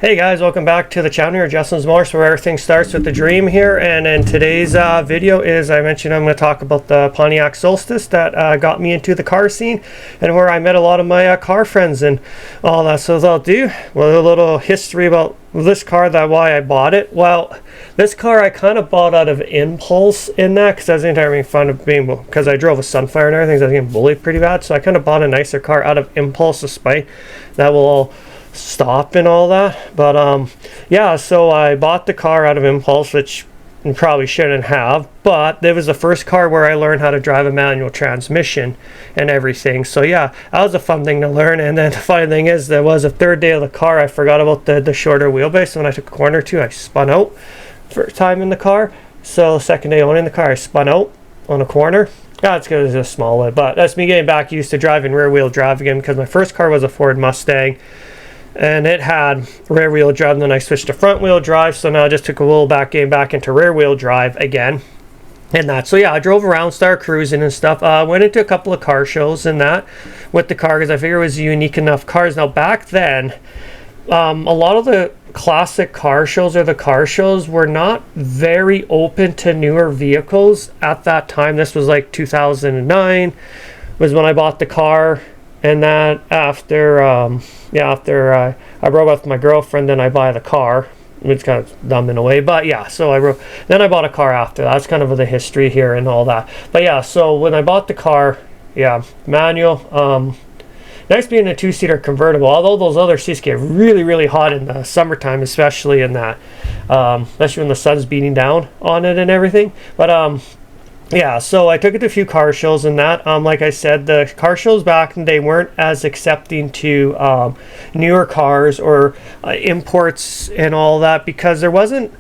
Hey guys, welcome back to the channel here, Justin's Motors, where everything starts with the dream here. And in today's video is, I mentioned I'm going to talk about the Pontiac Solstice that got me into the car scene and where I met a lot of my car friends and all that. So I'll do a little history about this car, that why I bought it. Well, this car I kind of bought out of impulse in that because I was having fun of being, because I drove a Sunfire and everything, so I was getting bullied pretty bad. So I kind of bought a nicer car out of impulse despite that will all stop and all that. But yeah, so I bought the car out of impulse, which you probably shouldn't have, but it was the first car where I learned how to drive a manual transmission and everything. So yeah, that was a fun thing to learn. And then the funny thing is, there was a third day of the car, I forgot about the shorter wheelbase. So when I took a corner or two, I spun out first time in the car. So second day owning the car, I spun out on a corner. That's because it's a small one, but that's me getting back used to driving rear wheel drive again, because my first car was a Ford Mustang and it had rear wheel drive, and then I switched to front wheel drive. So now I just took a little getting back into rear wheel drive again and that. So yeah, I drove around, started cruising and stuff. Went into a couple of car shows and that with the car because I figured it was unique enough cars. Now back then, a lot of the classic car shows or the car shows were not very open to newer vehicles at that time. This was like 2009 was when I bought the car. And that after I broke up with my girlfriend, then I buy the car. It's kind of dumb in a way, but yeah. So then I bought a car after. That's kind of the history here and all that. But yeah, so when I bought the car, yeah, manual. Nice being a two-seater convertible. Although those other seats get really, really hot in the summertime, especially in that, especially when the sun's beating down on it and everything. But yeah, so I took it to a few car shows and that. Like I said, the car shows back in the day weren't as accepting to newer cars or imports and all that, because there wasn't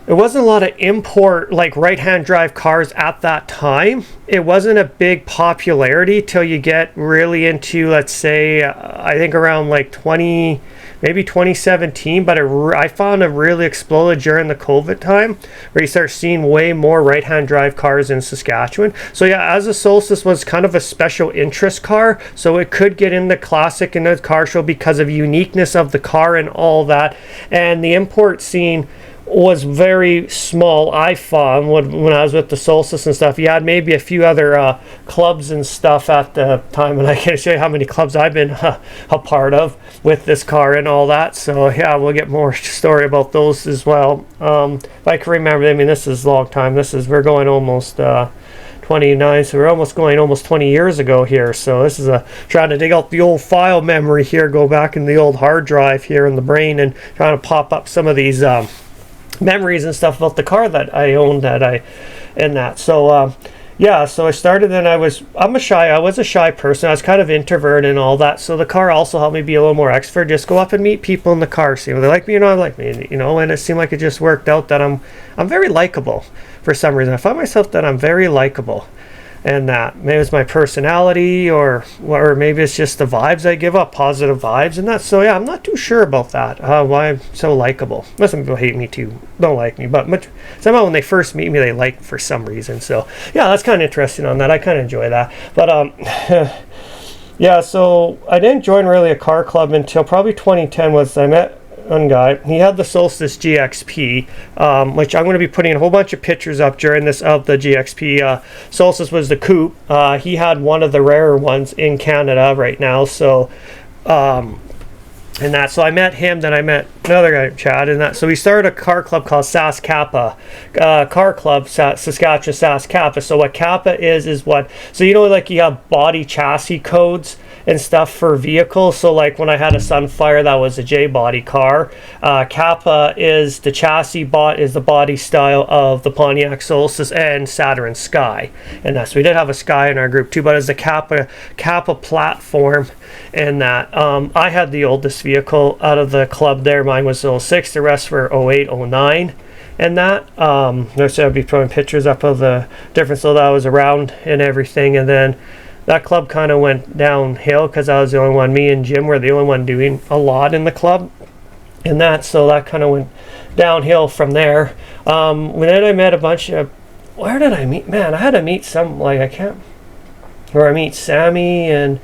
a lot of import like right-hand drive cars at that time. It wasn't a big popularity till you get really into, let's say, I think around like 2017, but I found it really exploded during the COVID time, where you start seeing way more right-hand drive cars in Saskatchewan. So yeah, as a Solstice was kind of a special interest car, so it could get in the classic in the car show because of uniqueness of the car and all that. And the import scene was very small, I found, when I was with the Solstice and stuff. You had maybe a few other clubs and stuff at the time, and I can't show you how many clubs I've been a part of with this car and all that. So yeah, we'll get more story about those as well. If I can remember, I mean, this is a long time. We're going almost 29, so we're almost going 20 years ago here. So this is trying to dig out the old file memory here, go back in the old hard drive here in the brain and trying to pop up some of these memories and stuff about the car that I owned So yeah, so I started, and I was a shy person. I was kind of introverted and all that. So the car also helped me be a little more extrovert. Just go up and meet people in the car, see if they like me or not like me, and it seemed like it just worked out that I'm very likable for some reason. I find myself that I'm very likable. And that maybe it's my personality, or maybe it's just the vibes I give up, positive vibes and that. So yeah, I'm not too sure about that, why I'm so likable. Some people hate me too, don't like me, but somehow when they first meet me, they like for some reason. So yeah, that's kind of interesting on that. I kind of enjoy that. But yeah, so I didn't join really a car club until probably 2010 was I met one guy. He had the Solstice GXP, which I'm going to be putting a whole bunch of pictures up during this of the GXP. Solstice was the coupe. He had one of the rarer ones in Canada right now. So so I met him, then I met another guy, Chad, and that. So we started a car club called SAS Kappa, Car Club Saskatchewan SAS Kappa. So what Kappa is what, so like you have body chassis codes and stuff for vehicles. So like when I had a Sunfire, that was a J body car. Kappa is the chassis is the body style of the Pontiac Solstice and Saturn Sky, and that. So we did have a Sky in our group too, but as the Kappa platform, and that I had the oldest vehicle out of the club there. Mine was 06, the rest were 08, 09 and that. So I'll be throwing pictures up of the difference, so that I was around and everything. And then that club kind of went downhill because I was the only one. Me and Jim were the only one doing a lot in the club and that. So that kind of went downhill from there. Then I met a bunch of, where did I meet? Man, I had to meet some, like, I meet Sammy, and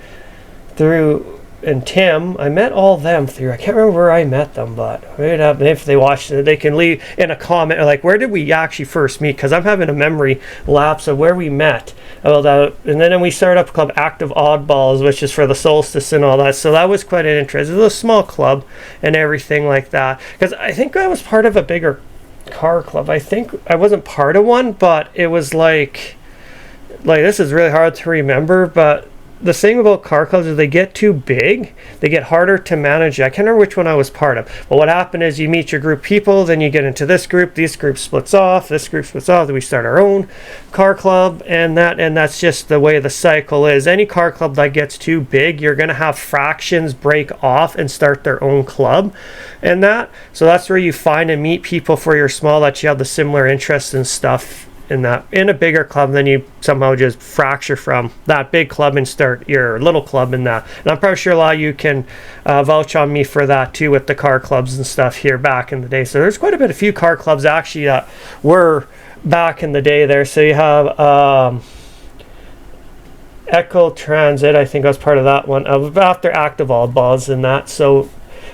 through and Tim. I met all them through, I can't remember where I met them, but if they watched it, they can leave in a comment like, where did we actually first meet, because I'm having a memory lapse of where we met. And then we started up a club, Active Oddballs, which is for the Solstice and all that, so that was quite an interest. It was a small club and everything like that, because I think I was part of a bigger car club. I think I wasn't part of one, but it was like this is really hard to remember, but the thing about car clubs is they get too big, they get harder to manage. I can't remember which one I was part of, but what happened is you meet your group of people, then you get into this group splits off, this group splits off, then we start our own car club, and that's just the way the cycle is. Any car club that gets too big, you're going to have fractions break off and start their own club, so that's where you find and meet people for your small that you have the similar interests and stuff in a bigger club. Then you somehow just fracture from that big club and start your little club in that. And I'm probably sure a lot of you can vouch on me for that too, with the car clubs and stuff here back in the day. So there's quite a bit of few car clubs actually that were back in the day there. So you have Echo Transit, I think I was part of that one, after Active Oddballs and that. So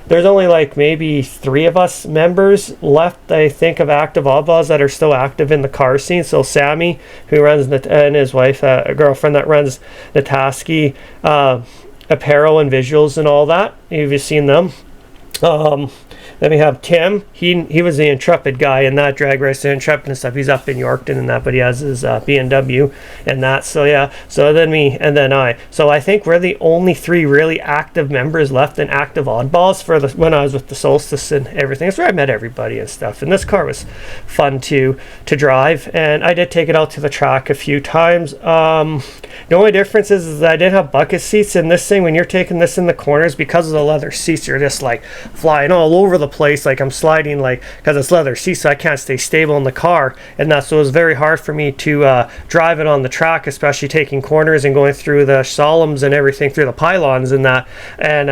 there's only like maybe 3 of us members left, I think, of Active Oddballs that are still active in the car scene. So Sammy, who runs and his wife, a girlfriend that runs Nataski apparel and visuals and all that. Have you seen them? Then we have Tim. He was the Intrepid guy in that drag race, the Intrepid and stuff. He's up in Yorkton and that, but he has his BMW and that. So yeah. So then me and then I. So I think we're the only 3 really active members left in Active Oddballs when I was with the Solstice and everything. That's where I met everybody and stuff. And this car was fun to drive, and I did take it out to the track a few times. The only difference is that I did have bucket seats in this thing. When you're taking this in the corners, because of the leather seats, you're just like flying all over the place, like I'm sliding, like, because it's leather seats, so I can't stay stable in the car, and so it was very hard for me to drive it on the track, especially taking corners and going through the solemns and everything, through the pylons and that. And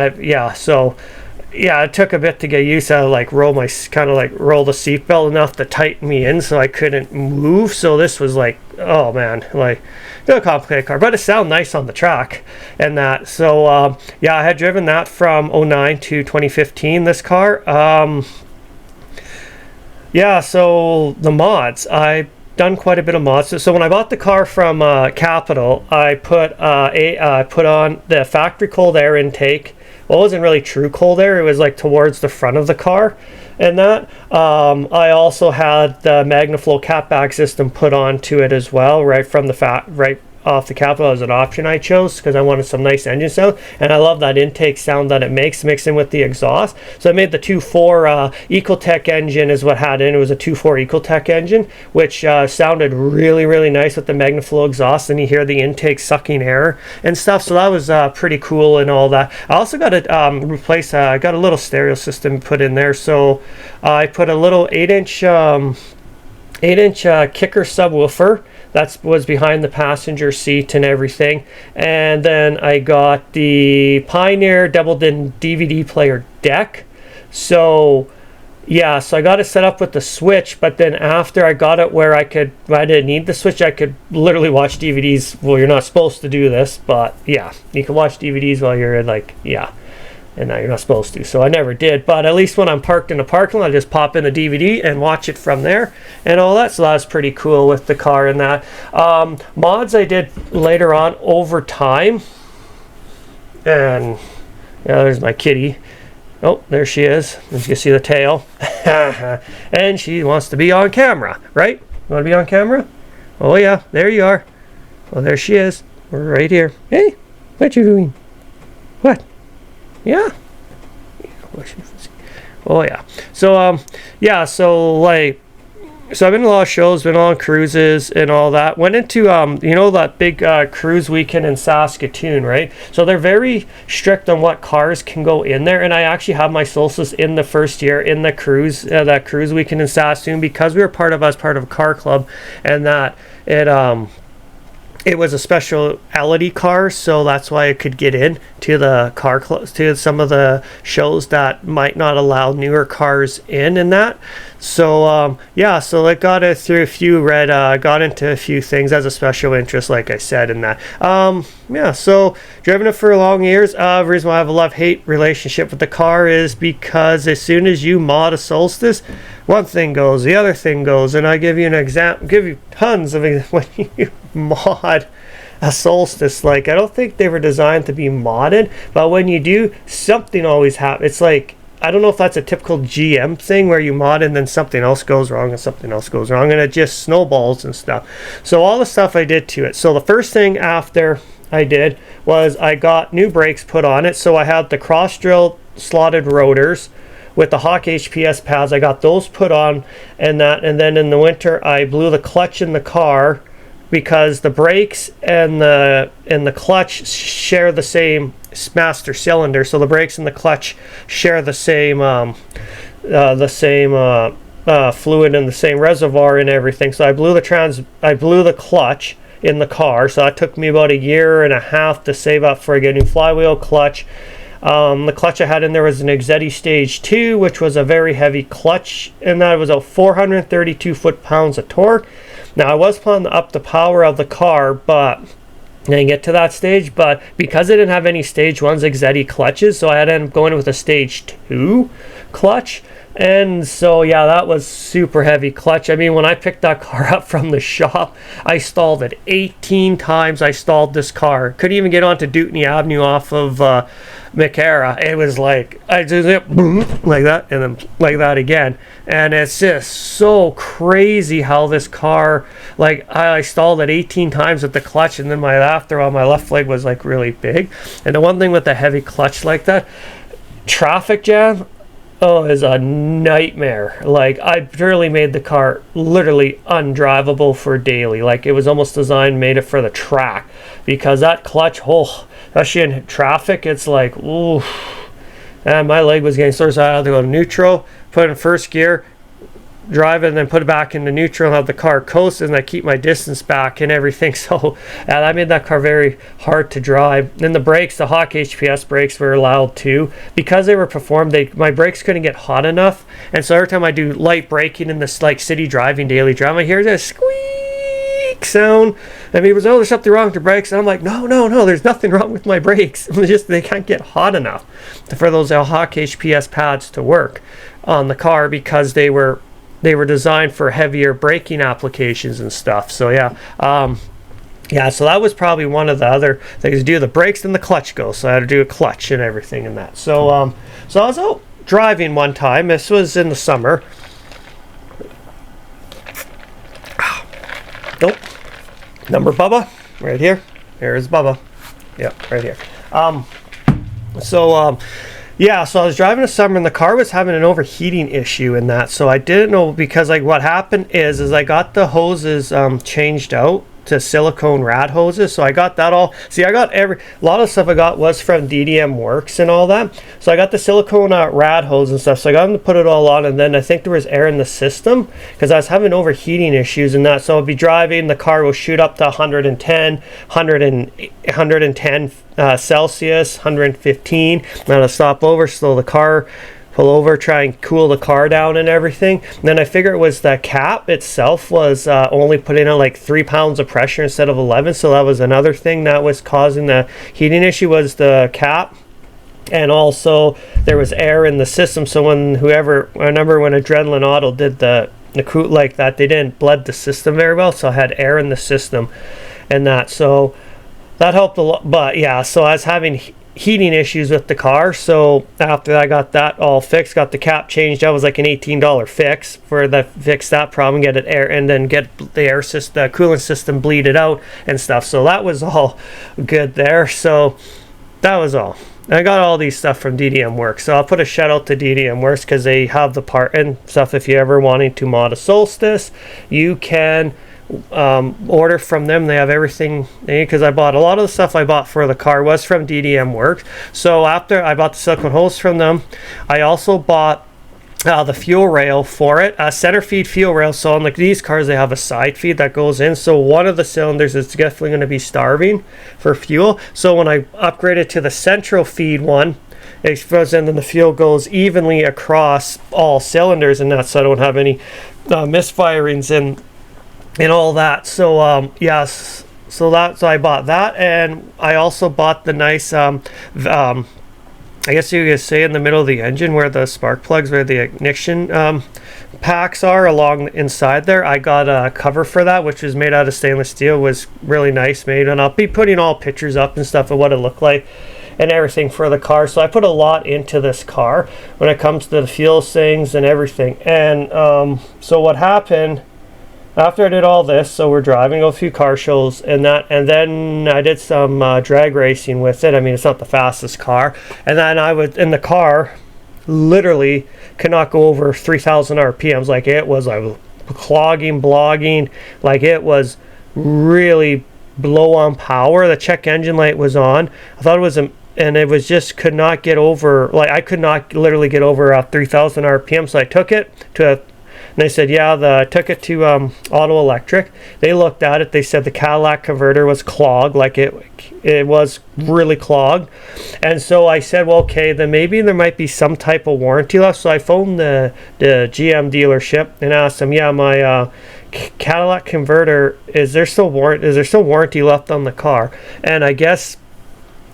it took a bit to get used to, like roll the seatbelt enough to tighten me in so I couldn't move. So this was like, oh man, like a complicated car, but it sounded nice on the track and that. So I had driven that from 09 to 2015, this car. So the mods, I done quite a bit of mods. So when I bought the car from Capital, I put on the factory cold air intake. Well, it wasn't really true cold air, it was like towards the front of the car and that. I also had the MagnaFlow catback system put onto it as well, right off the Capital as an option I chose, because I wanted some nice engine sound, and I love that intake sound that it makes mixing with the exhaust. So I made the 2.4 Ecotech engine is what had in it. Was a 2.4 Ecotech engine, which sounded really, really nice with the MagnaFlow exhaust, and you hear the intake sucking air and stuff. So that was pretty cool and all that. I also got to replace, I got a little stereo system put in there. So I put a little 8-inch kicker subwoofer that was behind the passenger seat and everything, and then I got the Pioneer double-din DVD player deck. So I got it set up with the switch, but then after I got it where I didn't need the switch, I could literally watch DVDs. Well, you're not supposed to do this, but yeah, you can watch DVDs while you're and now you're not supposed to, so I never did. But at least when I'm parked in a parking lot, I just pop in the DVD and watch it from there and all that. So that was pretty cool with the car and that. Mods I did later on over time. And there's my kitty. Oh, there she is. You can see the tail. And she wants to be on camera, right? You want to be on camera? Oh yeah, there you are. Well, there she is. We're right here. Hey, what you doing? What? Yeah. Oh yeah. So I've been to a lot of shows, been on cruises and all that. Went into that big cruise weekend in Saskatoon, right? So they're very strict on what cars can go in there, and I actually have my Solstice in the first year in the cruise that cruise weekend in Saskatoon, because we were part of a car club, and that it was a specialty car, so that's why I could get in to the car to some of the shows that might not allow newer cars in and that. So so I got it through a few got into a few things as a special interest, like I said, in that. yeah, so driven it for long years. The reason why I have a love-hate relationship with the car is because as soon as you mod a Solstice, one thing goes, the other thing goes, and I give you an example, give you tons of when you mod a Solstice. Like, I don't think they were designed to be modded, but when you do, something always happens. It's like, I don't know if that's a typical GM thing where you mod and then something else goes wrong and something else goes wrong and it just snowballs and stuff. So all the stuff I did to it. So the first thing after I did was I got new brakes put on it. So I had the cross drill slotted rotors with the Hawk HPS pads. I got those put on and then in the winter I blew the clutch in the car because the brakes and the clutch share the same master cylinder, so the brakes and the clutch share the same fluid and the same reservoir and everything. So I blew the clutch in the car, so that took me about 1.5 years to save up for getting flywheel clutch. The clutch I had in there was an Exetti Stage 2, which was a very heavy clutch, and that was a 432 foot-pounds of torque. Now I was planning to up the power of the car, but I didn't get to that stage. But because I didn't have any Stage 1's Exetti clutches, so I had to end up going with a Stage 2 clutch. And so yeah, that was super heavy clutch. I mean, when I picked that car up from the shop, I stalled it 18 times. I stalled this car. Couldn't even get onto Dutney Avenue off of McAra. It was like, I just like that and then like that again. And it's just so crazy how this car, like I stalled it 18 times with the clutch, and then my after on my left leg was like really big. And the one thing with the heavy clutch like that, traffic jam, oh, is a nightmare. Like, I barely made the car literally undrivable for daily. Like, it was almost designed, made it for the track, because that clutch, oh, especially in traffic, it's like, ooh. And my leg was getting sore, so I had to go to neutral, put it in first gear, drive it, and then put it back into neutral and have the car coast, and I keep my distance back and everything. So that made that car very hard to drive. Then the brakes, the Hawk HPS brakes were loud too, because they were performed. My brakes couldn't get hot enough, and so every time I do light braking in this like city driving, daily driving, I hear this squeak sound, and he was, oh, there's something wrong with the brakes, and I'm like, no, there's nothing wrong with my brakes. It's just they can't get hot enough for those Hawk HPS pads to work on the car, because they were designed for heavier braking applications and stuff. So yeah, so that was probably one of the other things to do. The brakes and the clutch go, so I had to do a clutch and everything in that. So so I was out driving one time. This was in the summer. Nope. Number Bubba right here. Here's Bubba. Yep, right here. Yeah, so I was driving this summer and the car was having an overheating issue in that. So I didn't know, because like what happened is I got the hoses changed out to silicone rad hoses. So I got that all. See, I got a lot of stuff I got was from DDM Works and all that. So I got the silicone rad hose and stuff. So I got them to put it all on, and then I think there was air in the system because I was having overheating issues and that. So I'd be driving, the car will shoot up to 110 Celsius, 115. Then I'll stop over, slow the car, pull over, try and cool the car down and everything. And then I figure it was the cap itself was only putting out like 3 pounds of pressure instead of 11. So that was another thing that was causing the heating issue, was the cap. And also there was air in the system. So I remember when Adrenaline Auto did the cool like that, they didn't blend the system very well. So I had air in the system and that. So that helped a lot. But yeah, so I was having heating issues with the car. So after I got that all fixed, got the cap changed, that was like an $18 fix fix that problem, get it air, and then get the air system, the coolant system bleeded out and stuff. So that was all good there. So that was all. I got all these stuff from DDM Works, so I'll put a shout out to DDM Works because they have the part and stuff. If you're ever wanting to mod a Solstice, you can order from them. They have everything, because I bought a lot of the stuff I bought for the car was from DDM Works. So after I bought the silicone hose from them, I also bought the fuel rail for it, center feed fuel rail. So on these cars, they have a side feed that goes in, so one of the cylinders is definitely going to be starving for fuel. So when I upgraded to the central feed one, it goes in and the fuel goes evenly across all cylinders and that, so I don't have any misfirings and all that. So yes, so I bought that, and I also bought the nice I guess you could say in the middle of the engine where the spark plugs, where the ignition packs are along inside there. I got a cover for that, which was made out of stainless steel. It was really nice made, and I'll be putting all pictures up and stuff of what it looked like and everything for the car. So I put a lot into this car when it comes to the fuel things and everything. And so what happened after I did all this, so we're driving a few car shows and then I did some drag racing with it. I mean, it's not the fastest car. And then I was in the car, literally could not go over 3,000 RPMs. Like I was clogging, blogging, like it was really low on power. The check engine light was on. I thought it was and it was just could not get over, like I could not literally get over 3,000 RPM. So I took it to and they said, yeah, I took it to Auto Electric. They looked at it. They said the Cadillac converter was clogged, like it was really clogged. And so I said, well, okay, then maybe there might be some type of warranty left. So I phoned the GM dealership and asked them, yeah, my Cadillac converter, is there still warranty left on the car? And I guess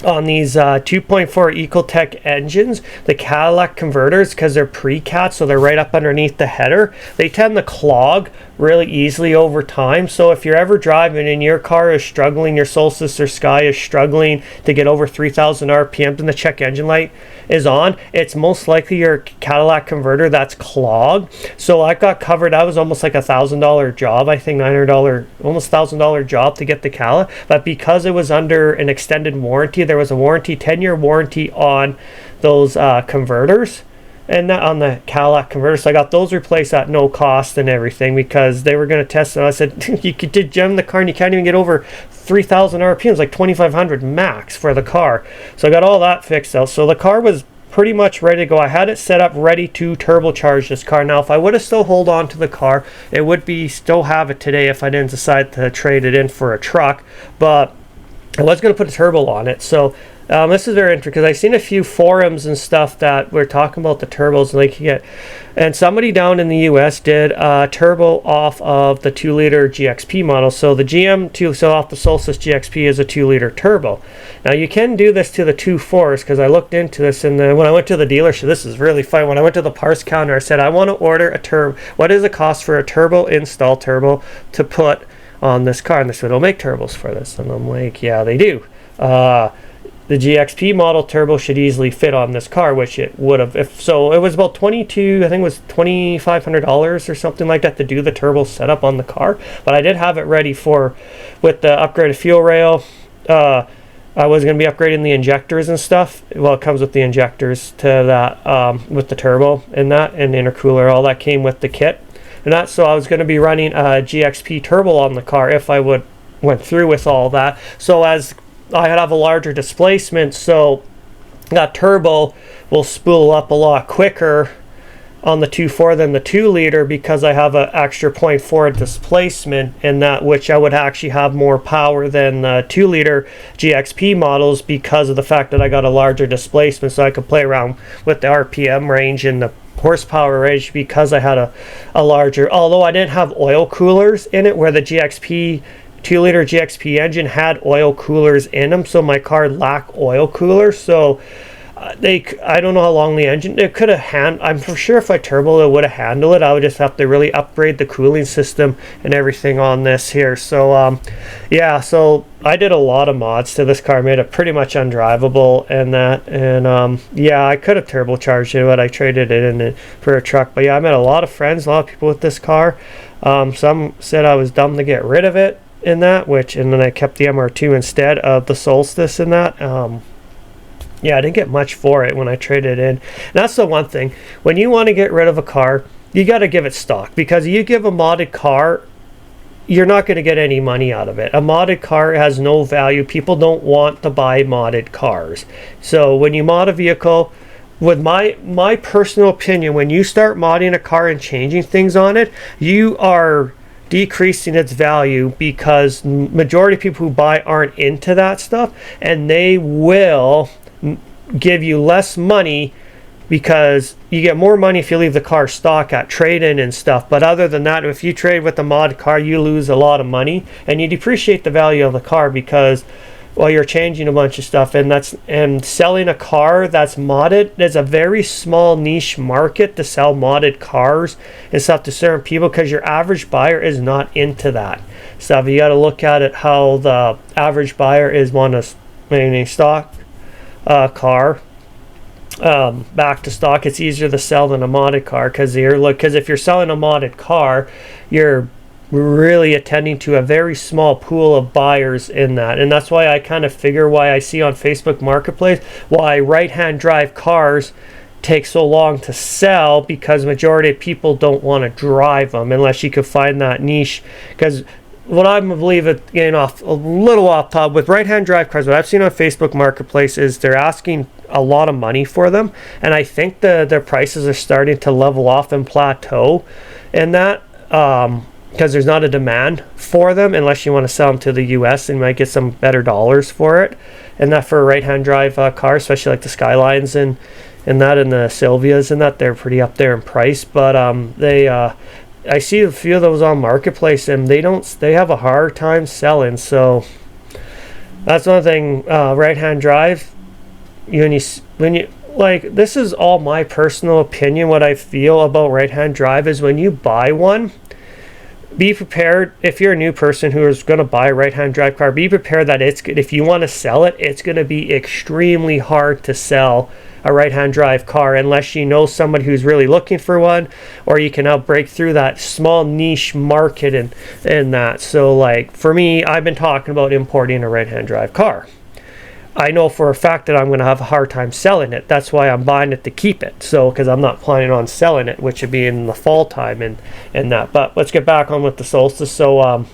on these 2.4 Ecotec engines, the Cadillac converters, because they're pre-cat, so they're right up underneath the header, they tend to clog really easily over time. So if you're ever driving and your car is struggling, your Solstice or Sky is struggling to get over 3,000 RPM and the check engine light is on, it's most likely your Cadillac converter that's clogged. So I got covered. That was almost like $1,000 job, I think $900, almost $1,000 job to get the Cadillac. But because it was under an extended warranty, there was a warranty, 10-year warranty on those converters, and on the Cadillac converter. So I got those replaced at no cost and everything, because they were going to test it. And I said, you could gem the car and you can't even get over 3,000 RPMs, like 2,500 max for the car. So I got all that fixed out. So the car was pretty much ready to go. I had it set up ready to turbocharge this car. Now, if I would have still hold on to the car, it would be still have it today if I didn't decide to trade it in for a truck. But I was going to put a turbo on it. So this is very interesting, because I've seen a few forums and stuff that were talking about the turbos and like you get, and somebody down in the US did a turbo off of the 2-liter GXP model. So the so off the Solstice GXP is a 2-liter turbo. Now you can do this to the 2.4s, because I looked into this, and when I went to the dealership, this is really fun. When I went to the parts counter, I said, I want to order a turbo. What is the cost for a turbo install turbo to put on this car? And they said, they'll make turbos for this. And I'm like, yeah, they do. The GXP model turbo should easily fit on this car, which it would have. If so, it was about I think it was $2,500 or something like that to do the turbo setup on the car. But I did have it ready with the upgraded fuel rail. I was going to be upgrading the injectors and stuff. Well, it comes with the injectors to that, with the turbo and that, and intercooler, all that came with the kit. And that, so I was going to be running a GXP turbo on the car if I went through with all that. So as I have a larger displacement, so that turbo will spool up a lot quicker on the 2.4 than the 2-liter, because I have an extra 0.4 displacement in that, which I would actually have more power than the 2-liter GXP models, because of the fact that I got a larger displacement, so I could play around with the RPM range and the horsepower range, because I had a larger, although I didn't have oil coolers in it, where the GXP 2-liter GXP engine had oil coolers in them, so my car lacked oil coolers. So I don't know how long the engine, it could have I'm for sure if I turbo it would have handled it. I would just have to really upgrade the cooling system and everything on this here. So yeah, so I did a lot of mods to this car, made it pretty much undrivable and that, and yeah, I could have turbocharged it, but I traded it in for a truck. But yeah, I met a lot of friends, a lot of people with this car. Some said I was dumb to get rid of it in that, and then I kept the MR2 instead of the Solstice in that. Yeah, I didn't get much for it when I traded in. And that's the one thing, when you want to get rid of a car, you got to give it stock, because you give a modded car, you're not going to get any money out of it. A modded car has no value. People don't want to buy modded cars. So when you mod a vehicle, with my personal opinion, when you start modding a car and changing things on it, you are decreasing its value, because majority of people who buy aren't into that stuff, and they will give you less money because you get more money if you leave the car stock at trade-in and stuff. But other than that, if you trade with a mod car, you lose a lot of money and you depreciate the value of the car, because well, you're changing a bunch of stuff, and selling a car that's modded, there's a very small niche market to sell modded cars and stuff to certain people, because your average buyer is not into that stuff. You got to look at it how the average buyer is want a stock car back to stock. It's easier to sell than a modded car, because if you're selling a modded car, you're really attending to a very small pool of buyers in that. And that's why I kind of figure why I see on Facebook Marketplace why right-hand drive cars take so long to sell, because majority of people don't want to drive them unless you could find that niche. Because what I believe, it getting off a little off top with right-hand drive cars, what I've seen on Facebook Marketplace is they're asking a lot of money for them, and I think their prices are starting to level off and plateau in that, because there's not a demand for them unless you want to sell them to the US, and you might get some better dollars for it. And that for a right-hand drive car, especially like the Skylines and that, and the Sylvias and that, they're pretty up there in price. But I see a few of those on Marketplace, and they have a hard time selling. So that's one thing. Right-hand drive, when you like, this is all my personal opinion. What I feel about right-hand drive is when you buy one, be prepared. If you're a new person who is going to buy a right-hand drive car, be prepared that if you want to sell it, it's going to be extremely hard to sell a right-hand drive car unless you know somebody who's really looking for one, or you can help break through that small niche market and that. So like for me, I've been talking about importing a right-hand drive car. I know for a fact that I'm going to have a hard time selling it. That's why I'm buying it to keep it. So, because I'm not planning on selling it, which would be in the fall time and that. But let's get back on with the Solstice. So,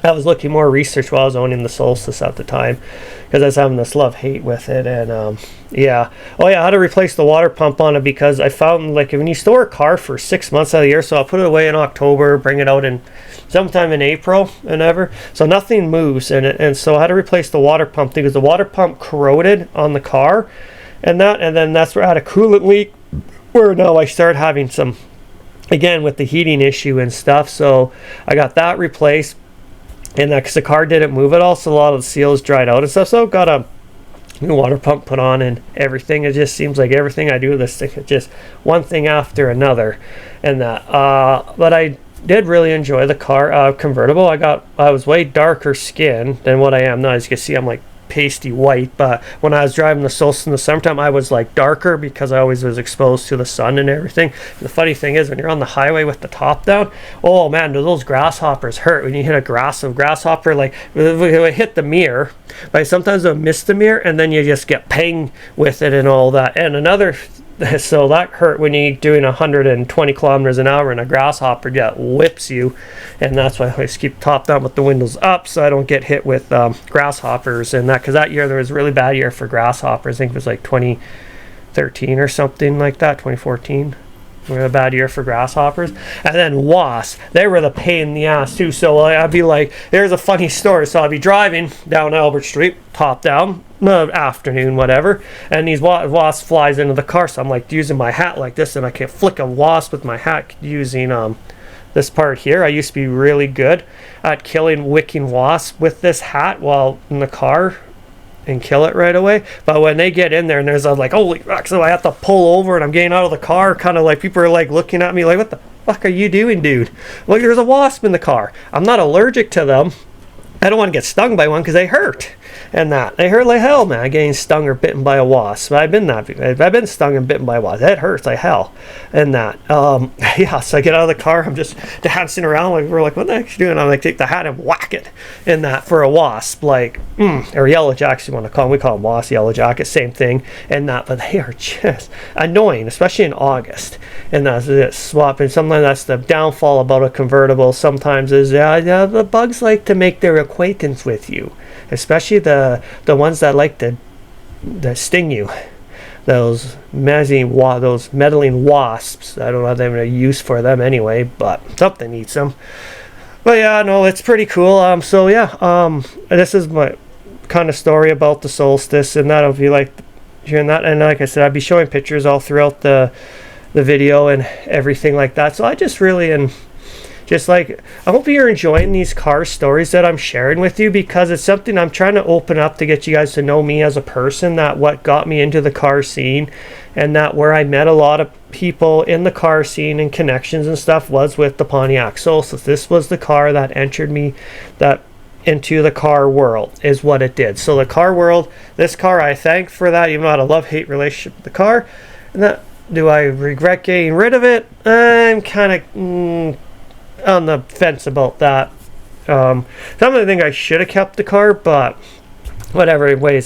I was looking more research while I was owning the Solstice at the time, because I was having this love-hate with it. And yeah. Oh yeah, I had to replace the water pump on it, because I found like when you store a car for 6 months out of the year, so I'll put it away in October, bring it out in sometime in April and ever, so nothing moves in it. And so I had to replace the water pump because the water pump corroded on the car and then that's where I had a coolant leak, where now I started having some, again, with the heating issue and stuff. So I got that replaced, and because the car didn't move at all, so a lot of the seals dried out and stuff. So got a new water pump put on and everything. It just seems like everything I do with this thing, it's just one thing after another and that. But I did really enjoy the car. Convertible. I was way darker skin than what I am now. As you can see, I'm like pasty white, but when I was driving the Solstice in the summertime, I was like darker because I always was exposed to the sun and everything. And the funny thing is, when you're on the highway with the top down, oh man, do those grasshoppers hurt when you hit a grasshopper. Like it hit the mirror, but sometimes it'll miss the mirror, and then you just get pinged with it and all that. And another, so that hurt when you're doing 120 kilometers an hour and a grasshopper that whips you. And that's why I always keep top down with the windows up, so I don't get hit with grasshoppers and that. Because that year there was a really bad year for grasshoppers. I think it was like 2013 or something like that, 2014. We had a bad year for grasshoppers. And then wasps, they were the pain in the ass too. So I'd be like, there's a funny story. So I'd be driving down Albert Street, top down, afternoon, whatever, and these wasp flies into the car. So I'm like using my hat like this, and I can flick a wasp with my hat using this part here. I used to be really good at wicking wasps with this hat while in the car and kill it right away. But when they get in there and there's like, holy fuck, so I have to pull over and I'm getting out of the car, kind of like people are like looking at me like, what the fuck are you doing, dude? Like, there's a wasp in the car. I'm not allergic to them. I don't want to get stung by one because they hurt, and that they hurt like hell, man. Getting stung or bitten by a wasp. I've been stung and bitten by a wasp. That hurts like hell, and that. Yeah. So I get out of the car. I'm just dancing around. Like we're like, what the heck you doing? I'm like, take the hat and whack it, in that for a wasp, like or yellow jackets. You want to call them? We call them wasps, yellow jackets, same thing, and that. But they are just annoying, especially in August. And that's it. Swapping. Sometimes that's the downfall about a convertible. Sometimes is the bugs like to make their acquaintance with you, especially the ones that like to sting you. Those meddling wasps. I don't know if they have a use for them anyway, but something eats them. But yeah, no, it's pretty cool. So yeah, this is my kind of story about the Solstice, and that'll be like during that. And like I said, I'd be showing pictures all throughout the video and everything like that. So I just really, and just like, I hope you're enjoying these car stories that I'm sharing with you, because it's something I'm trying to open up to get you guys to know me as a person, that what got me into the car scene, and that where I met a lot of people in the car scene and connections and stuff was with the Pontiac Solstice. This was the car that entered me into the car world, is what it did. So the car world, this car, I thank for that, even though I had a love-hate relationship with the car. And that, do I regret getting rid of it? I'm kind of on the fence about that. Some of the think I should have kept the car, but whatever way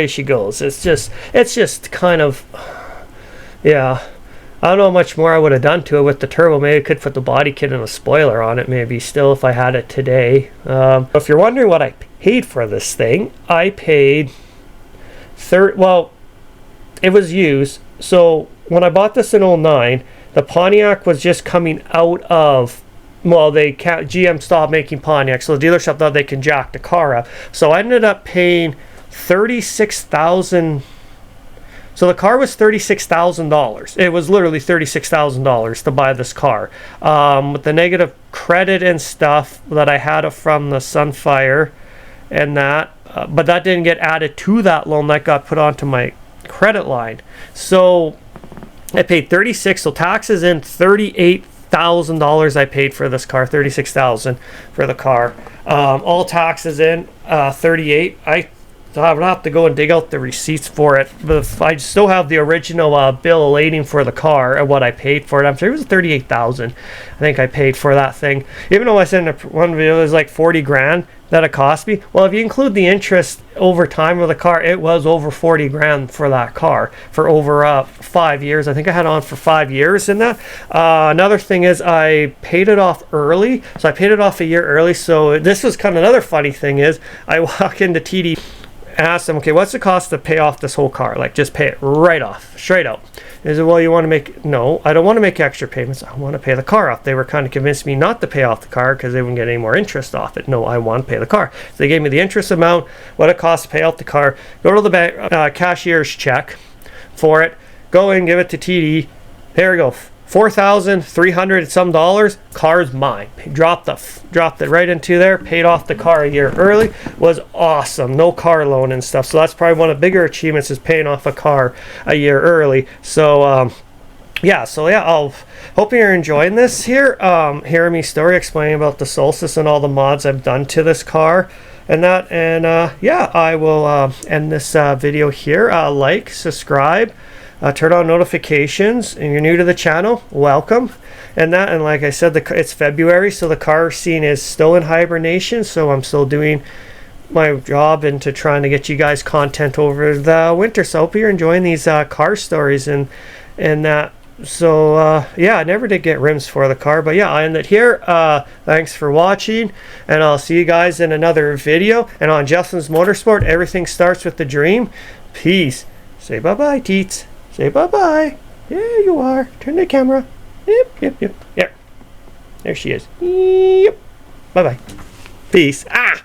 she goes, it's just kind of, yeah. I don't know how much more I would have done to it with the turbo. Maybe I could put the body kit and a spoiler on it, maybe still, if I had it today. If you're wondering what I paid for this thing, I paid well, it was used. So when I bought this in 09, the Pontiac was just coming out of, well, GM stopped making Pontiacs, so the dealership thought they can jack the car up. So I ended up paying $36,000. So the car was $36,000. It was literally $36,000 to buy this car. With the negative credit and stuff that I had from the Sunfire and that, but that didn't get added to that loan, that got put onto my credit line. So I paid $36,000, so taxes in $38,000 I paid for this car, $36,000 for the car. All taxes in $38,000. So I would have to go and dig out the receipts for it, but I still have the original bill of lading for the car and what I paid for it. I'm sure it was $38,000. I think I paid for that thing. Even though I said in one video it was like 40 grand that it cost me. Well, if you include the interest over time of the car, it was over 40 grand for that car for over 5 years. I think I had it on for 5 years in that. Another thing is I paid it off early. So I paid it off a year early. So this was kind of another funny thing is I walk into TD, asked them, okay, what's the cost to pay off this whole car? Like, just pay it right off, straight out. They said, well, you want to make, no, I don't want to make extra payments. I want to pay the car off. They were kind of convinced me not to pay off the car because they wouldn't get any more interest off it. No, I want to pay the car. So they gave me the interest amount, what it costs to pay off the car, go to the bank, cashier's check for it, go in, give it to TD. There we go. $4,300 some dollars, car's mine. Dropped it right into there, paid off the car a year early. Was awesome. No car loan and stuff. So that's probably one of the bigger achievements, is paying off a car a year early. So yeah, I'll hope you're enjoying this here. Hearing me story explaining about the Solstice and all the mods I've done to this car and that. And yeah, I will end this video here. Like, subscribe. Turn on notifications, and you're new to the channel, welcome. And like I said, it's February, so the car scene is still in hibernation, so I'm still doing my job into trying to get you guys content over the winter. So I hope you're enjoying these car stories and that. So yeah, I never did get rims for the car, but yeah, I end it here. Thanks for watching, and I'll see you guys in another video. And on Justin's Motorsport, everything starts with the dream. Peace. Say bye-bye, teats. Say bye-bye. There you are. Turn the camera. Yep. There she is. Yep. Bye-bye. Peace. Ah!